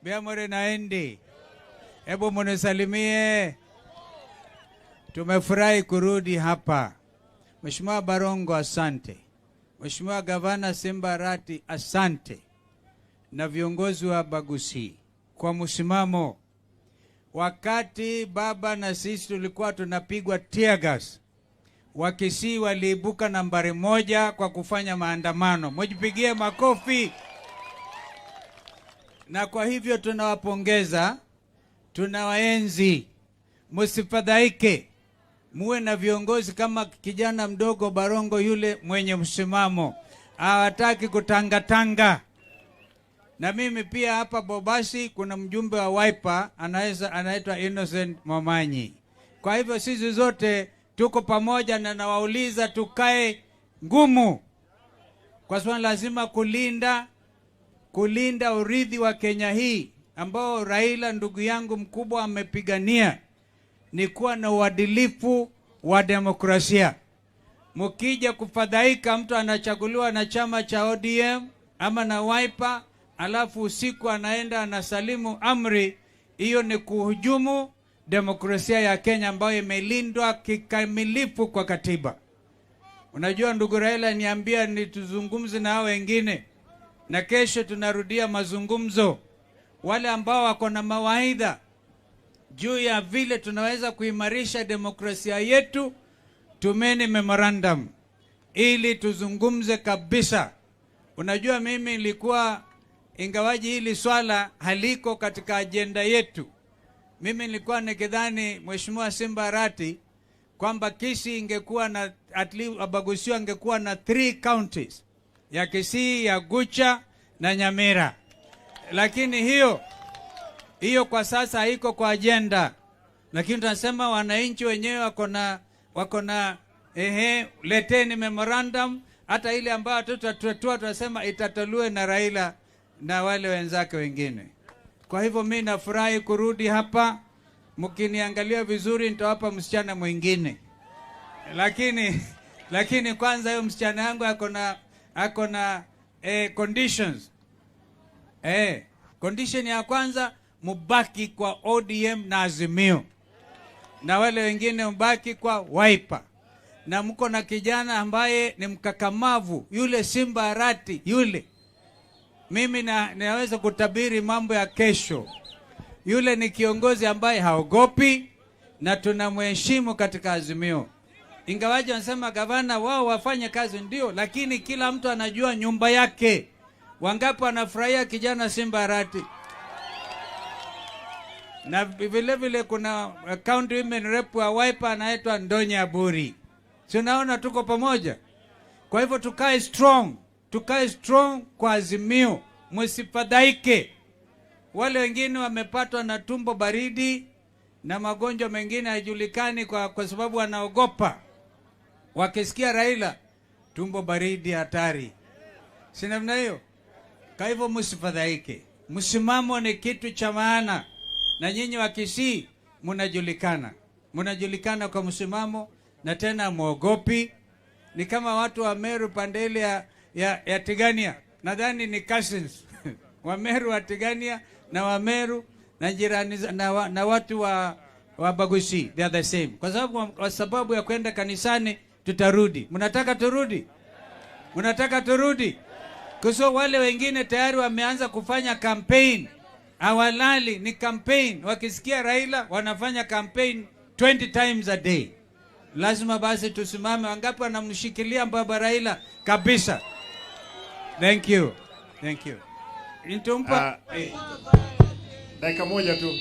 Biamore naendi. Hebu munisalimie. Tumefurahi kurudi hapa. Mheshimiwa Barongo, asante. Mheshimiwa Gavana Simbarati, asante. Na viongozi wa Kisii kwa msimamo. Wakati baba na sisi tulikuwa tunapigwa tear gas, Kisii waliibuka nambari 1 kwa kufanya maandamano. Mjipigie makofi. Na kwa hivyo tunawapongeza, tunawaenzi. Msifadhaike. Muwe na viongozi kama kijana mdogo Barongo yule mwenye msimamo. Hawataki kutangatanga. Na mimi pia hapa Bobasi kuna mjumbe wa Wiper anaitwa Innocent Momanyi. Kwa hivyo sisi zote tuko pamoja, na nawauliza tukae ngumu. Kwa sababu lazima kulinda urithi wa Kenya hii ambao Raila ndugu yangu mkubwa amepigania, ni kuwa na uadilifu wa demokrasia. Mkija kufadhaika, mtu anachaguliwa na chama cha ODM ama na Wiper, alafu usiku anaenda anasalimu amri, hiyo ni kuhujumu demokrasia ya Kenya ambayo imelindwa kikamilifu kwa katiba. Unajua ndugu Raila niambia nituzungumze na hao wengine, na kesho tunarudia mazungumzo. Wale ambao wako na mawaidha juu ya vile tunaweza kuimarisha demokrasia yetu, tumeni memorandum ili tuzungumze kabisa. Unajua mimi nilikuwa, ingawaji hili swala haliko katika agenda yetu, mimi nilikuwa nikidhani Mheshimiwa Simbarati kwamba Kisii ingekuwa na at least Abagusio ingekuwa na 3 counties ya Kisii, ya Gucha na Nyamira. Lakini hiyo kwa sasa haiko kwa agenda. Lakini tunasema wananchi wenyewe wako na leteni memorandum, hata ile ambayo tutatua tunasema itataliwe na Raila na wale wenzake wengine. Kwa hivyo mimi nafurahi kurudi hapa. Mkiniangalia vizuri nitawapa msichana mwingine. Lakini kwanza hiyo msichana yangu ako na conditions. Condition ya kwanza, mubaki kwa ODM na Azimio. Na wale wengine mubaki kwa Wiper. Na mko na kijana ambaye ni mkakamavu, yule Simbarati yule. Mimi naweza kutabiri mambo ya kesho. Yule ni kiongozi ambaye haogopi na tunamheshimu katika Azimio. Ingawaje wanasema gavana wao wafanye kazi ndio, lakini kila mtu anajua nyumba yake. Wangapi wanafurahia kijana Simbarati? Na vile kuna county women rep wa Wiper anaitwa Ndonya Buri. Tunaona tuko pamoja. Kwa hivyo tukae strong kwa Azimio. Msifadhaike. Wale wengine wamepatwa na tumbo baridi na magonjwa mengine hayajulikani kwa sababu wanaogopa. Wakisikia Raila, tumbo baridi hatari. Si namna hiyo? Kwa hivyo msifadhaike. Msimamo ni kitu cha maana. Na nyinyi wa Kisii mnajulikana kwa msimamo, na tena muogopi. Ni kama watu wa Meru pandele ya Tigania. Nadhani ni cousins. Wa Meru wa Tigania na wa Meru na jirani na watu wa Kisii, they are the same. Kwa sababu ya kwenda kanisani tutarudi. Mnataka turudi? Kwa wale wengine tayari wameanza kufanya campaign. Hawalali, ni campaign. Wakisikia Raila wanafanya campaign 20 times a day. Lazima basi tusimame. Wangapi wanamshikilia baba Raila kabisa? Thank you. Nitumpa dakika moja tu.